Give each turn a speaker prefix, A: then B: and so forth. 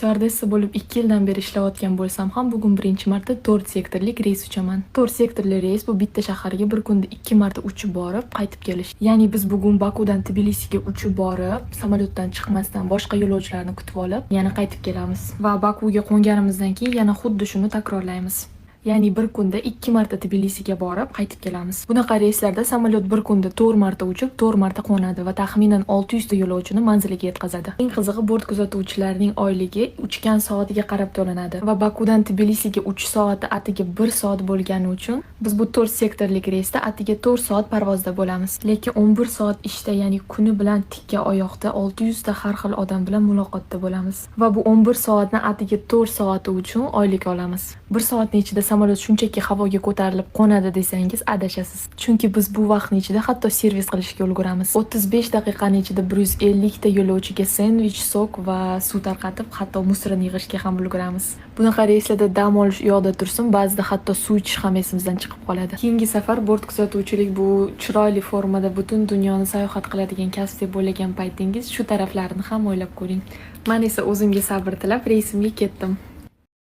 A: Styuardessa bo'lib 2 yildan beri ishlayotgan bo'lsam ham, bugun birinchi marta 4 sektorlik reys uchaman. 4 sektorli reys bu bitta shaharga bir kunda 2 marta uchib borib, qaytib kelish. Ya'ni biz bugun Bakudan Tbilisiga uchib borib, samolyotdan chiqmasdan boshqa yo'lovchilarni kutib olib, yana qaytib kelamiz. Va Bakuga qo'nganimizdan keyin yana xuddi shuni takrorlaymiz. Ya'ni bir kunda 2 marta Tbilisiga borib, qaytib kelamiz. Bunaqa reyslarda samolyot bir kunda 4 marta uchib, 4 marta qo'nadi va taxminan 600 ta yo'lovchini manziliga yetkazadi. Eng qizig'i, bort kuzatuvchilarining oyligi uchgan soatiga qarab to'lanadi va Bakudan Tbilisiga uchish soati atiga 1 soat bo'lgani uchun biz bu 4 sektorlik reysda atiga 4 soat parvozda bo'lamiz. Lekin 11 soat ishda, ya'ni kuni bilan tikka oyoqda 600 ta har xil odam bilan muloqotda bo'lamiz. Va bu 11 soatni atiga 4 soati uchun oylik olamiz. 1 soatning ichida samolyot shunchaki havoga ko'tarilib qo'nadi desangiz adashasiz. Chunki biz bu vaqtning ichida hatto servis qilishga ulguramiz. 35 daqiqaning ichida 150 ta yo'lovchiga sendvich, sok va suv tarqatib, hatto musrini yig'ishga ham ulguramiz. Bunaqa reyslarda dam olish u yoqda tursin, ba'zida hatto suv ichish ham esimizdan chiqib qoladi. Keyingi safar bort kuzatuvchilik bu chiroyli formada butun dunyoni sayohat qiladigan kasb deb o'ylagan paytingiz shu taraflarini ham o'ylab ko'ring. Men esa o'zimga sabr tilab reysimga ketdim.